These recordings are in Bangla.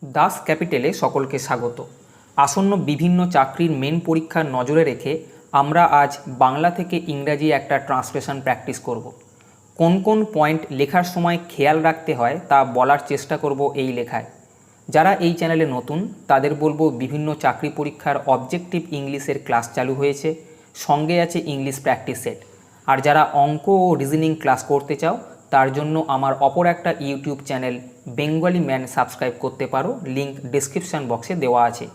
দাস ক্যাপিটালে সকলকে স্বাগত। আসন্ন বিভিন্ন চাকরির মেন পরীক্ষার নজরে রেখে আমরা আজ বাংলা থেকে ইংরাজি একটা ট্রান্সলেশন প্র্যাকটিস করব। কোন কোন পয়েন্ট লেখার সময় খেয়াল রাখতে হয় তা বলার চেষ্টা করব এই লেখায়। যারা এই চ্যানেলে নতুন তাদের বলবো বিভিন্ন চাকরি পরীক্ষার অবজেক্টিভ ইংলিশের ক্লাস চালু হয়েছে, সঙ্গে আছে ইংলিশ প্র্যাকটিস সেট। আর যারা অঙ্ক ও রিজনিং ক্লাস করতে চাও তার জন্য আমার অপর একটা YouTube channel Bengali man subscribe করতে পারো, লিঙ্ক ডিসক্রিপশান বক্সে দেওয়া আছে।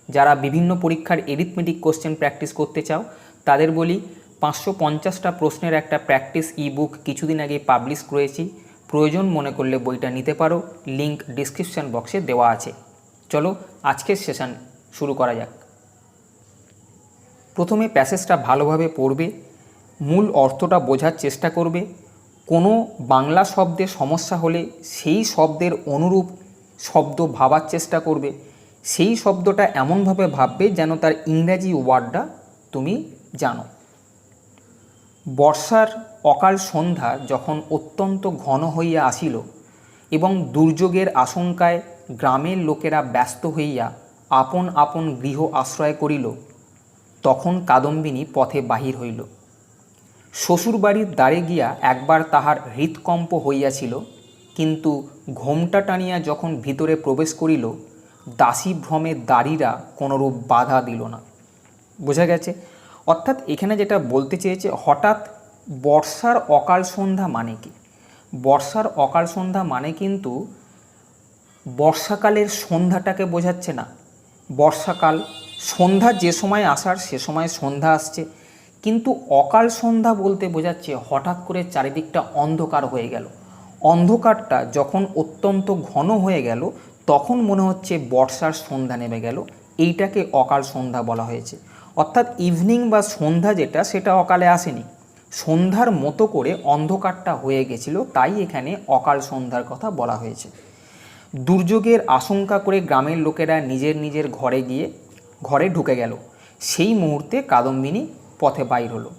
যারা বিভিন্ন পরীক্ষার এরিথমেটিক কোশ্চেন প্র্যাকটিস করতে চাও তাদের বলি 550টা প্রশ্নের একটা প্র্যাকটিস ইবুক কিছুদিন আগে পাবলিশ করেছি, প্রয়োজন মনে করলে বইটা নিতে পারো, লিঙ্ক ডিসক্রিপশান বক্সে দেওয়া আছে। চলো আজকের সেশন শুরু করা যাক। প্রথমে প্যাসেজটা ভালোভাবে পড়বে, মূল অর্থটা বোঝার চেষ্টা করবে। কোনো বাংলা শব্দে সমস্যা হলে সেই শব্দের অনুরূপ শব্দ ভাবার চেষ্টা করবে। সেই শব্দটা এমনভাবে ভাববে যেন তার ইংরাজি ওয়ার্ডটা তুমি জানো। বর্ষার অকাল সন্ধ্যা যখন অত্যন্ত ঘন হইয়া আসিল এবং দুর্যোগের আশঙ্কায় গ্রামের লোকেরা ব্যস্ত হইয়া আপন আপন গৃহ আশ্রয় করিল, তখন কাদম্বিনী পথে বাহির হইল। শ্বশুরবাড়ির দ্বারে গিয়া একবার তাহার হৃৎকম্প হইয়াছিল, কিন্তু ঘোমটা টানিয়া যখন ভিতরে প্রবেশ করিল দাসী ভ্রমের দ্বারীরা কোনোরূপ বাধা দিল না। বোঝা গেছে? অর্থাৎ এখানে যেটা বলতে চেয়েছে, হঠাৎ বর্ষার অকাল সন্ধ্যা মানে কি? বর্ষার অকাল সন্ধ্যা মানে কিন্তু বর্ষাকালের সন্ধ্যাটাকে বোঝাচ্ছে না। বর্ষাকাল সন্ধ্যা যে সময় আসার সে সময় সন্ধ্যা আসছে, কিন্তু অকাল সন্ধ্যা বলতে বোঝাচ্ছে হঠাৎ করে চারিদিকটা অন্ধকার হয়ে গেল। অন্ধকারটা যখন অত্যন্ত ঘন হয়ে গেল তখন মনে হচ্ছে বর্ষার সন্ধ্যা নেমে গেল, এইটাকে অকাল সন্ধ্যা বলা হয়েছে। অর্থাৎ ইভিনিং বা সন্ধ্যা যেটা সেটা অকালে আসেনি, সন্ধ্যার মতো করে অন্ধকারটা হয়ে গেছিল, তাই এখানে অকাল সন্ধ্যার কথা বলা হয়েছে। দুর্যোগের আশঙ্কা করে গ্রামের লোকেরা নিজের নিজের ঘরে গিয়ে ঘরে ঢুকে গেল। সেই মুহূর্তে কাদম্বিনী পথে বাইর হলো।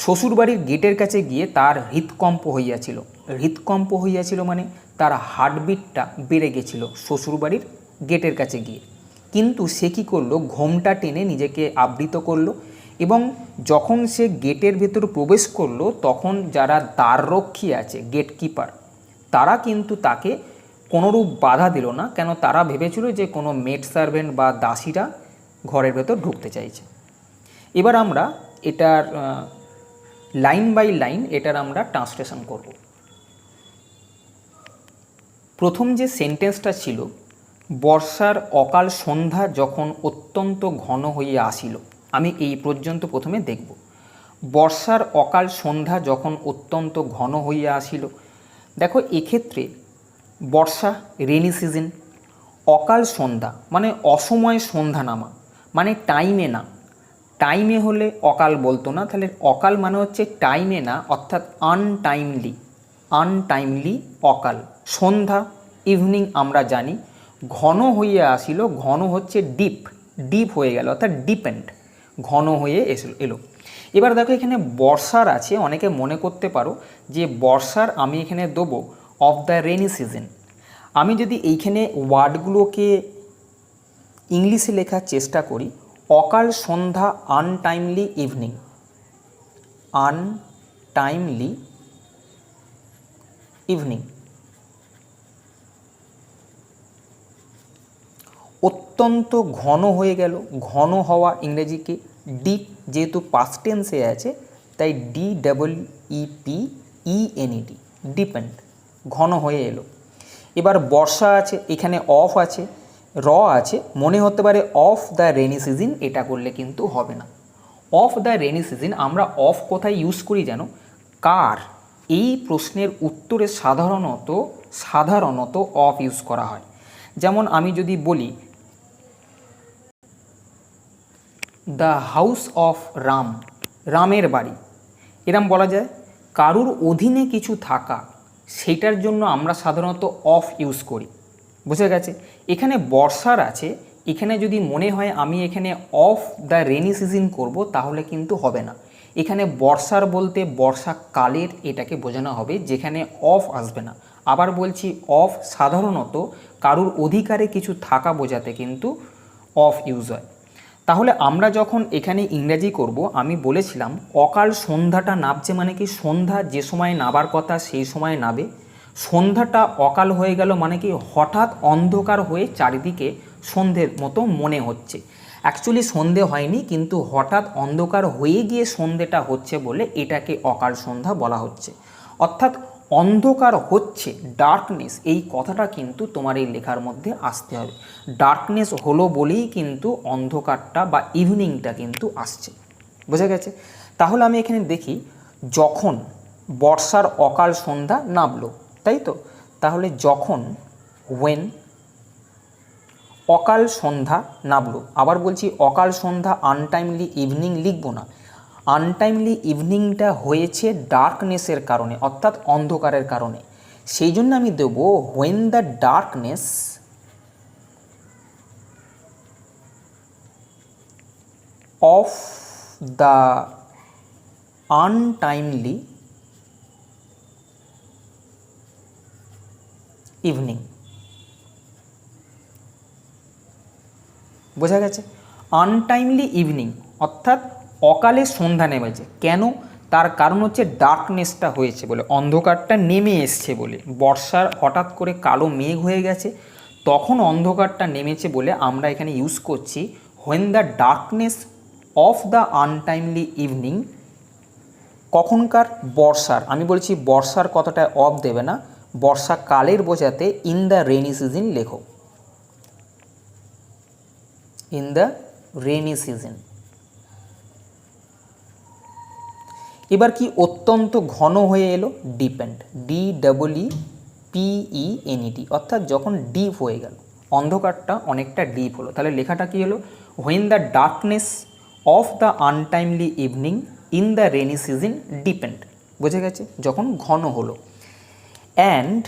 শ্বশুরবাড়ির গেটের কাছে গিয়ে তার হৃৎকম্প হইয়াছিল। হৃৎকম্প হইয়াছিল মানে তার হার্টবিটটা বেড়ে গেছিল শ্বশুরবাড়ির গেটের কাছে গিয়ে। কিন্তু সে কী করলো, ঘোমটা টেনে নিজেকে আবৃত করলো এবং যখন সে গেটের ভেতর প্রবেশ করলো তখন যারা দ্বাররক্ষী আছে, গেটকিপার, তারা কিন্তু তাকে কোনোরূপ বাধা দিল না। কেন? তারা ভেবেছিল যে কোনো মেড সার্ভেন্ট বা দাসীরা ঘরের ভেতর ঢুকতে চাইছে। এবার আমরা এটার লাইন বাই লাইন এটার আমরা ট্রান্সলেশন করব। প্রথম যে সেন্টেন্সটা ছিল, বর্ষার অকাল সন্ধ্যা যখন অত্যন্ত ঘন হইয়া আসিল, আমি এই পর্যন্ত প্রথমে দেখব। বর্ষার অকাল সন্ধ্যা যখন অত্যন্ত ঘন হইয়া আসিল, দেখো এক্ষেত্রে বর্ষা রেনি সিজন, অকাল সন্ধ্যা মানে অসময়ে সন্ধ্যা নামা, মানে টাইমে না। টাইমে হলে অকাল বলতো না, তাহলে অকাল মানে হচ্ছে টাইমে না, অর্থাৎ আনটাইমলি। আনটাইমলি অকাল। সন্ধ্যা ইভিনিং আমরা জানি। ঘন হইয়া আসিল, ঘন হচ্ছে ডিপ, ডিপ হয়ে গেল, অর্থাৎ ডিপেন্ড, ঘন হয়ে এলো। এবার দেখো এখানে বর্ষার আছে, অনেকে মনে করতে পারো যে বর্ষার আমি এখানে দেবো অফ দ্য রেনি সিজন। আমি যদি এইখানে ওয়ার্ডগুলোকে ইংলিশে লেখার চেষ্টা করি, অকাল সন্ধ্যা, আনটাইমলি ইভিনিং, আনটাইমলি ইভিনিং। অত্যন্ত ঘন হয়ে গেল, ঘন হওয়া ইংরেজিকে ডিপ, যেহেতু পাস্ট টেন্সে আছে তাই DEEPENED, ডিপেন্ড, ঘন হয়ে এলো। এবার বর্ষা আছে, এখানে অফ আছে, র আছে, মনে হতে পারে অফ দ্য রেনি সিজন, এটা করলে কিন্তু হবে না। অফ দ্য রেনি সিজন আমরা অফ কোথায় ইউজ করি জানো? কার, এই প্রশ্নের উত্তরে সাধারণত অফ ইউজ করা হয়। যেমন আমি যদি বলি দ্য হাউস অফ রাম, রামের বাড়ি, এরম বলা যায়। কারুর অধীনে কিছু থাকা, সেইটার জন্য আমরা সাধারণত অফ ইউজ করি। বুঝে গেছে? এখানে বর্ষার আছে, এখানে যদি মনে হয় আমি এখানে অফ দ্য রেনি সিজন করব তাহলে কিন্তু হবে না। এখানে বর্ষার বলতে বর্ষাকালের এটাকে বোঝানো হবে, যেখানে অফ আসবে না। আবার বলছি, অফ সাধারণত কারুর অধিকারে কিছু থাকা বোঝাতে কিন্তু অফ ইউজ হয়। তাহলে আমরা যখন এখানে ইংরেজি করব, আমি বলেছিলাম অকাল সন্ধ্যাটা নাবছে মানে কি, সন্ধ্যা যে সময় নাবার কথা সেই সময় নাবে। সন্ধ্যাটা অকাল হয়ে গেল মানে কি, হঠাৎ অন্ধকার হয়ে চারিদিকে সন্ধ্যের মতো মনে হচ্ছে। অ্যাকচুয়ালি সন্ধে হয়নি, কিন্তু হঠাৎ অন্ধকার হয়ে গিয়ে সন্ধেটা হচ্ছে বলে এটাকে অকাল সন্ধ্যা বলা হচ্ছে। অর্থাৎ অন্ধকার হচ্ছে, ডার্কনেস, এই কথাটা কিন্তু তোমার এই লেখার মধ্যে আসতে হবে। ডার্কনেস হলো বলেই কিন্তু অন্ধকারটা বা ইভিনিংটা কিন্তু আসছে। বোঝা গেছে? তাহলে আমি এখানে দেখি, যখন বর্ষার অকাল সন্ধ্যা নামলো, তাই তো? তাহলে যখন, ওয়েন, অকাল সন্ধ্যা নামলো। আবার বলছি অকাল সন্ধ্যা, আনটাইমলি ইভিনিং লিখব না। আনটাইমলি ইভিনিংটা হয়েছে ডার্কনেসের কারণে, অর্থাৎ অন্ধকারের কারণে। সেই জন্য আমি দেব when the darkness of the untimely evening. বোঝা গেছে? আনটাইমলি ইভিনিং অর্থাৎ অকালে সন্ধ্যা নেমেছে। কেন? তার কারণ হচ্ছে ডার্কনেসটা হয়েছে বলে, অন্ধকারটা নেমে এসছে বলে। বর্ষার হঠাৎ করে কালো মেঘ হয়ে গেছে, তখন অন্ধকারটা নেমেছে বলে আমরা এখানে ইউজ করছি when the darkness of the untimely evening. কখনকার? বর্ষার। আমি বলছি বর্ষার কথাটা অফ দেবে না, বর্ষাকালের বোঝাতে ইন দ্য রেনি সিজন লেখো, ইন দ্য রেনি সিজন। এবার কি অত্যন্ত ঘন হয়ে এলো? ডিপেন্ড, DEEPENED, অর্থাৎ যখন ডিপ হয়ে গেল, অন্ধকারটা অনেকটা ডিপ হলো। তাহলে লেখাটা কি হলো? When the darkness of the untimely evening in the rainy season depend. বোঝা গেছে? যখন ঘন হলো। অ্যান্ড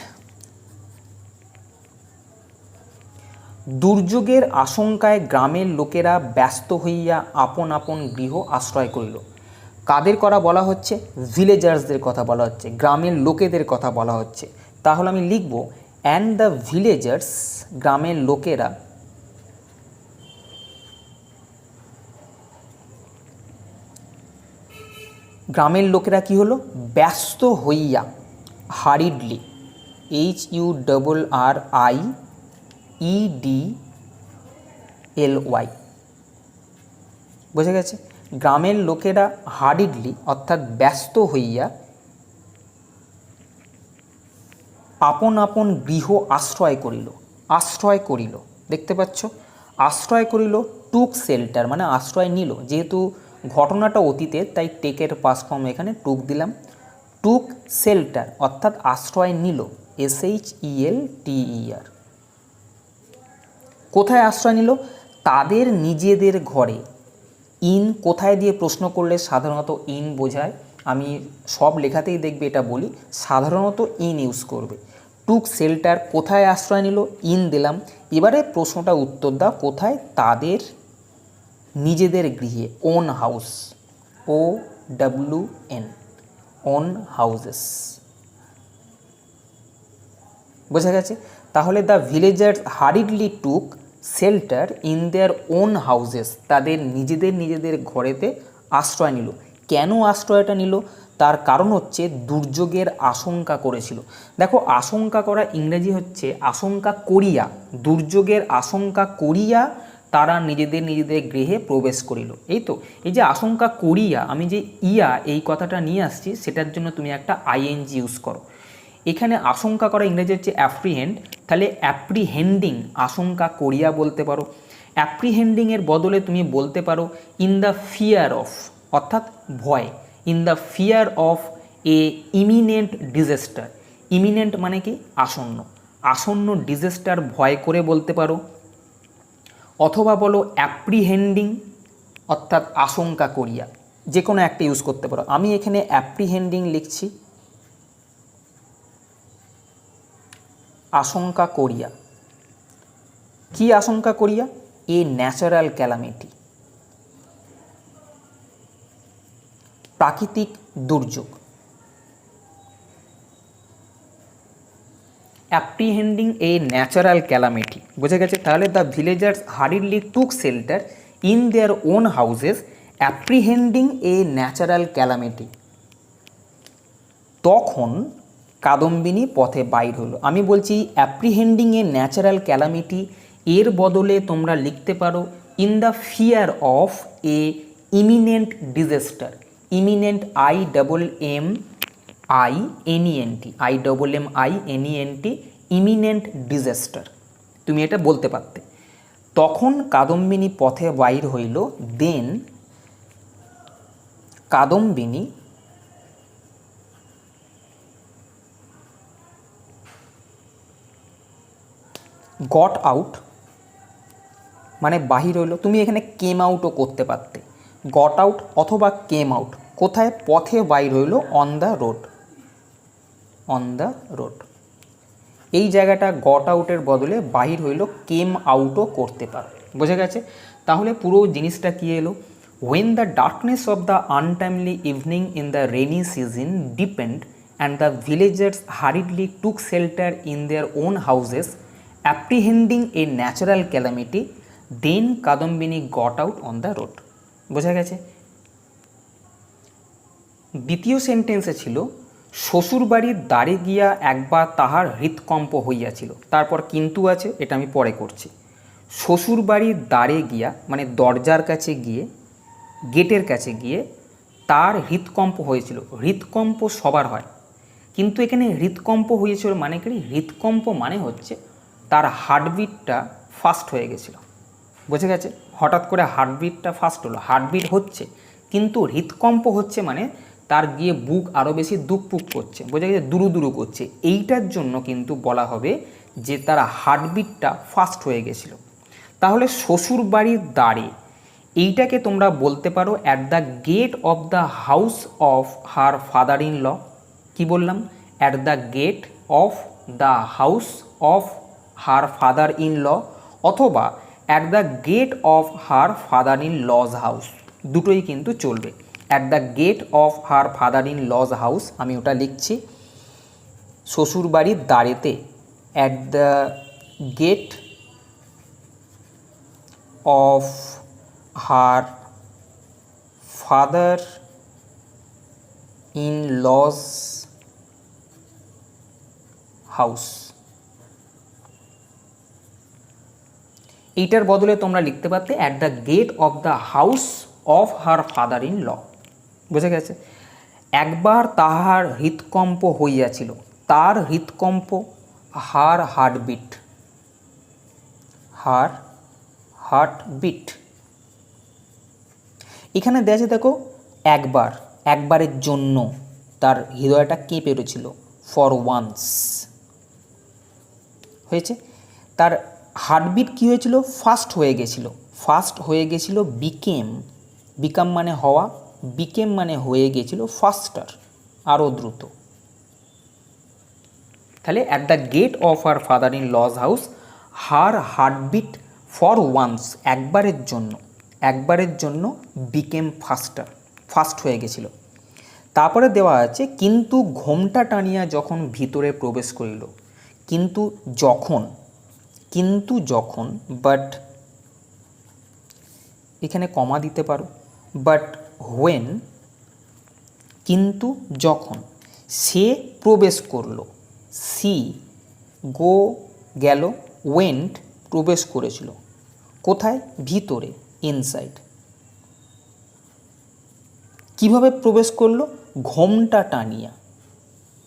দুর্যোগের আশঙ্কায় গ্রামের লোকেরা ব্যস্ত হইয়া আপন আপন গৃহ আশ্রয় করিল। কাদের করা বলা হচ্ছে? ভিলেজার্সদের কথা বলা হচ্ছে, গ্রামের লোকেদের কথা বলা হচ্ছে। তাহলে আমি লিখব অ্যান্ড দ্য ভিলেজার্স, গ্রামের লোকেরা গ্রামের লোকেরা কি হলো? ব্যস্ত হইয়া, হারিডলি, HURRIEDLY। বোঝা গেছে? গ্রামের লোকেরা হারিডলি অর্থাৎ ব্যস্ত হইয়া আপন আপন গৃহ আশ্রয় করিল। আশ্রয় করিল, দেখতে পাচ্ছ? আশ্রয় করিল, টুক শেল্টার মানে আশ্রয় নিল। যেহেতু ঘটনাটা অতীতের, তাই টেকের পাস্ট ফর্ম এখানে টুক দিলাম। টুক শেল্টার অর্থাৎ আশ্রয় নিল, SHELTER। কোথায় আশ্রয় নিল? তাদের নিজেদের ঘরে। ইন কোথায় দিয়ে প্রশ্ন করলে সাধারণত ইন বোঝায়, আমি সব লেখাতেই দেখবে এটা বলি, সাধারণত ইন ইউজ করবে। টুক শেল্টার, কোথায় আশ্রয় নিল? ইন দিলাম। এবারে প্রশ্নটা উত্তর দাও, কোথায়? তাদের নিজেদের গৃহে, own house, OWN, own houses. বোঝা গেছে? তাহলে the villagers hurriedly took shelter in their own houses, তাদের নিজেদের ঘরেতে আশ্রয় নিল। কেন আশ্রয়টা নিল? তার কারণ হচ্ছে দুর্যোগের আশঙ্কা করেছিল। দেখো, আশঙ্কা করা ইংরেজি হচ্ছে আশঙ্কা করিয়া, দুর্যোগের আশঙ্কা করিয়া তারা নিজেদের গৃহে প্রবেশ করিল। এই তো, এই যে আশঙ্কা করিয়া, আমি যে ইয়া এই কথাটা নিয়ে আসছি, সেটার জন্য তুমি একটা ING ইউজ করো। এখানে আশঙ্কা করা ইংরেজি হচ্ছে অ্যাপ্রিহেন্ড, তাহলে অ্যাপ্রিহেন্ডিং, আশঙ্কা করিয়া বলতে পারো। অ্যাপ্রিহেন্ডিংয়ের বদলে তুমি বলতে পারো ইন দ্য ফিয়ার অফ, অর্থাৎ ভয়, in the fear of A eminent disaster. Eminent মানে কি? আসন্ন, আসন্ন ডিজাস্টার ভয় করে বলতে পারো। অথবা বলো অ্যাপ্রিহেন্ডিং অর্থাৎ আশঙ্কা করিয়া, যে কোনো একটা ইউজ করতে পারো। আমি এখানে অ্যাপ্রিহেন্ডিং লিখছি, আশঙ্কা করিয়া। কি আশঙ্কা করিয়া? এ ন্যাচারাল ক্যালামিটি, প্রাকৃতিক দুর্যোগ। অ্যাপ্রিহেন্ডিং এ ন্যাচারাল ক্যালামিটি, বোঝা গেছে? তাহলে the villagers hurriedly took shelter in their own houses apprehending a natural calamity. তখন কাদম্বিনী পথে বাইর হলো। আমি বলছি অ্যাপ্রিহেন্ডিং এ ন্যাচারাল ক্যালামিটি, এর বদলে তোমরা লিখতে পারো in the fear of A eminent disaster. Eminent IMMINENT eminent disaster, তুমি এটা বলতে পারতে। তখন কাদম্বিনী পথে বাইর হইল, দেন কাদম্বিনী গট আউট, মানে বাহির হইল। তুমি এখানে কেম আউটও করতে পারতে, গট আউট অথবা কেম আউট। কোথায়? পথে বাইর হইল, on the road. On the road, এই জায়গাটা গট আউটের বদলে বাহির হইল, কেম আউটও করতে পারো, বোঝা গেছে? তাহলে পুরো জিনিসটা কী এলো? when the darkness of the untimely evening in the rainy season deepened and the villagers hurriedly took shelter in their own houses apprehending a natural calamity, then Kadambini got out on the road। বোঝা গেছে? দ্বিতীয় সেন্টেন্সে ছিল শ্বশুরবাড়ির দ্বারে গিয়া একবার তাহার হৃৎকম্প হইয়াছিল। তারপর কিন্তু আছে, এটা আমি পরে করছি। শ্বশুরবাড়ির দ্বারে গিয়া মানে দরজার কাছে গিয়ে, গেটের কাছে গিয়ে তার হৃৎকম্প হয়েছিল। হৃৎকম্প সবার হয়, কিন্তু এখানে হৃৎকম্প হয়েছিল মানে কি? হৃৎকম্প মানে হচ্ছে তার হার্টবিটটা ফাস্ট হয়ে গেছিলো, বোঝা গেছে? হঠাৎ করে হার্টবিটটা ফাস্ট হলো, হার্টবিট হচ্ছে কিন্তু হৃৎকম্প হচ্ছে মানে তার গিয়ে বুক আরও বেশি দুকপুক করছে, বোঝা গেছে? দুরু দুরু করছে। এইটার জন্য কিন্তু বলা হবে যে তার হার্টবিটটা ফাস্ট হয়ে গেছিলো। তাহলে শ্বশুরবাড়ির দ্বারে, এইটাকে তোমরা বলতে পারো at the gate of the house of her father in law. কী বললাম? At the gate of the house of her father in law, অথবা at the gate of her father in law's house, দুটোই কিন্তু চলবে। At the gate of her father in law's house, আমি ওটা লিখছি শ্বশুরবাড়ির দ্বারেতে, at the gate of her father in law's house. এইটার বদলে তোমরা লিখতে পারতে at the gate of the house of her father in law, বুঝে গেছে? একবার তাহার হৃৎকম্প হইয়াছিল, তার হৃৎকম্প, হার হার্টবিট, হার হার্টবিট। এখানে দেওয়া আছে দেখো, একবার, একবারের জন্য তার হৃদয়টা কেঁপে উঠেছিল, ফর ওয়ান্স হয়েছে। তার হার্টবিট কী হয়েছিল? ফাস্ট হয়ে গেছিল, ফাস্ট হয়ে গেছিল। বিকেম, বিকাম মানে হওয়া, বিকেম মানে হয়ে গেছিল ফাস্টার, আরও দ্রুত। তাহলে at the gate of her father in law's house her heartbeat for once, একবারের জন্য, একবারের জন্য বিকেম ফাস্টার, ফাস্ট হয়ে গেছিল। তারপরে দেওয়া আছে কিন্তু ঘোমটা টানিয়া যখন ভিতরে প্রবেশ করিল। কিন্তু যখন, কিন্তু যখন, বাট এখানে কমা দিতে পারো, বাট হোয়েন, কিন্তু যখন সে প্রবেশ করলো, সি গো গেল, ওয়েন্ট প্রবেশ করেছিল, কোথায়? ভিতরে, ইনসাইড। কিভাবে প্রবেশ করলো? ঘোমটা টানিয়া,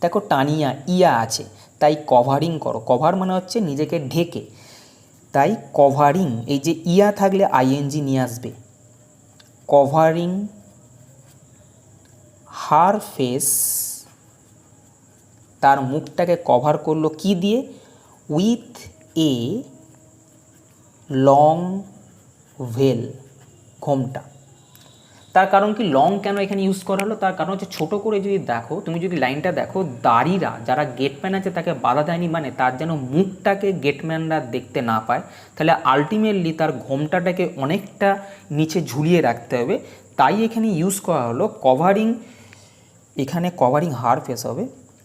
দেখো টানিয়া ইয়া আছে তাই কভারিং করো, কভার মানে হচ্ছে নিজেকে ঢেকে, তাই কভারিং, এই যে ইয়া থাকলে আইএনজি নিয়ে আসবে, কভারিং হার ফেস, তার মুখটাকে কভার করলো কি দিয়ে? উইথ এ লং ভেল, ঘোমটা। তার কারণ কি লং কেন এখানে ইউজ করা হলো? তার কারণ হচ্ছে ছোটো করে যদি দেখো, তুমি যদি লাইনটা দেখো, দাড়িরা যারা গেটম্যান আছে তাকে বাধা দেয়নি, মানে তার যেন মুখটাকে গেটম্যানরা দেখতে না পায়, তাহলে আলটিমেটলি তার ঘোমটাটাকে অনেকটা নিচে ঝুলিয়ে রাখতে হবে, তাই এখানে ইউজ করা হলো কভারিং, এখানে কভারিং হার ফেস হবে,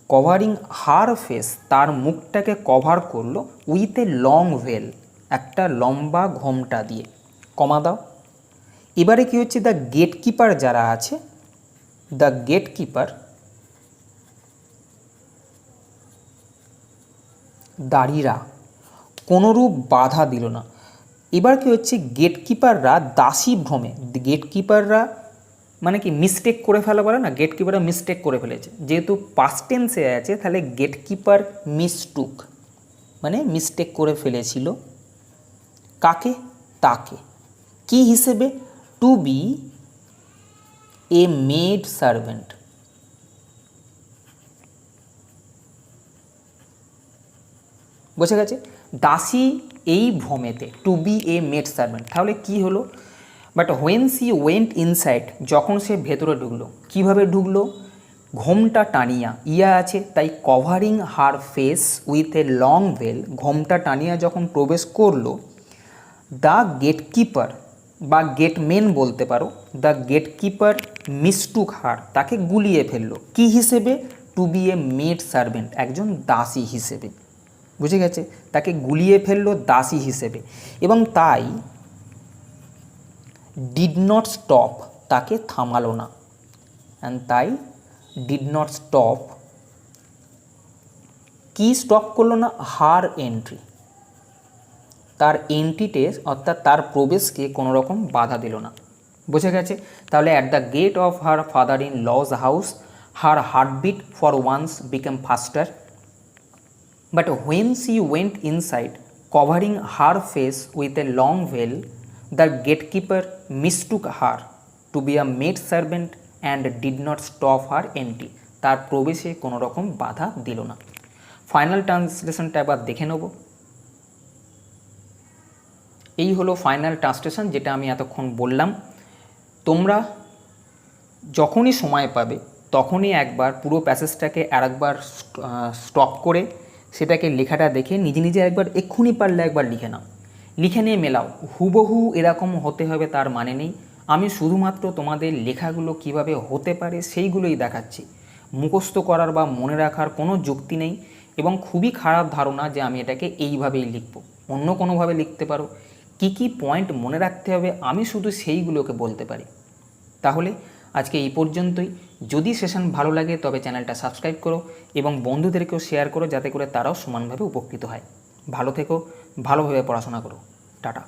কভারিং হার ফেস, তার মুখটাকে কভার করলো উইথ এ লং ভেল, একটা লম্বা ঘোমটা দিয়ে। কমা দাও। এবারে কি হচ্ছে, দ্য গেটকিপার যারা আছে, দ্য গেটকিপার দাঁড়িরা কোনোরূপ বাধা দিল না। এবার কি হচ্ছে, গেটকিপাররা দাসী ভ্রমে, গেটকিপাররা মানে কি মিস্টেক করে ফেলা বলে না, গেটকিপাররা মিস্টেক করে ফেলেছে, যেহেতু পাস্ট টেন্সে আছে তাহলে গেটকিপার মিসটুক মানে মিস্টেক করে ফেলেছিল। কাকে? তাকে। কি হিসেবে? Two B A maid servant. বোঝা গেছে? দাসী এই ভ্রমেতে, two B A maid servant. তাহলে কি হলো, but when she went inside, যখন সে ভেতরে ঢুকলো, কিভাবে ঢুকলো? ঘোমটা টানিয়া, ইয়া আছে তাই covering her face with a long veil, ঘোমটা টানিয়া যখন প্রবেশ করলো, দ্য গেটকিপার বা গেটমেন বলতে পারো, দ্য গেটকিপার মিস্টুক হার, তাকে গুলিয়ে ফেললো। কি হিসেবে? Two B A maid servant, একজন দাসী হিসেবে। বুঝে গেছে? তাকে গুলিয়ে ফেললো দাসী হিসেবে। এবং তাই ডিড নট স্টপ, তাকে থামালো না। অ্যান্ড তাই ডিড নট স্টপ, কি স্টপ করলো না? হার এন্ট্রি, তার এন্ট্রিতে অর্থাৎ তার প্রবেশকে কোনো রকম বাধা দিল না। বুঝে গেছে? তাহলে at the gate of her father in law's house her heartbeat for once became faster, but when she went inside, covering her face with a long veil, the gatekeeper mistook her to be a maid servant and did not stop her entry. তার প্রবেশে কোনো রকম বাধা দিল না। ফাইনাল ট্রান্সলেশনটা এবার দেখে নেব। এই হলো ফাইনাল ট্রান্সলেশন, যেটা আমি এতক্ষণ বললাম। তোমরা যখনই সময় পাবে তখনই একবার পুরো প্যাসেজটাকে আরেকবার স্টপ করে সেটাকে লেখাটা দেখে নিজে নিজে একবার এক্ষুনি পারলে একবার লিখে নাও, লিখে নিয়ে মেলাও। হুবহু এরকম হতে হবে তার মানে নেই। আমি শুধুমাত্র তোমাদের লেখাগুলো কিভাবে হতে পারে সেইগুলোই দেখাচ্ছি। মুখস্থ করার বা মনে রাখার কোনো যুক্তি নেই, এবং খুবই খারাপ ধারণা যে আমি এটাকে এইভাবেই লিখব। অন্য কোনোভাবে লিখতে পারো। কি কি পয়েন্ট মনে রাখতে হবে আমি শুধু সেইগুলোকে বলতে পারি। তাহলে আজকে এই পর্যন্তই। যদি সেশন ভালো লাগে তবে চ্যানেলটা সাবস্ক্রাইব করো এবং বন্ধুদেরকেও শেয়ার করো, যাতে করে তারাও সমানভাবে উপকৃত হয়। ভালো থেকো, ভালোভাবে পড়াশোনা করো। টাটা।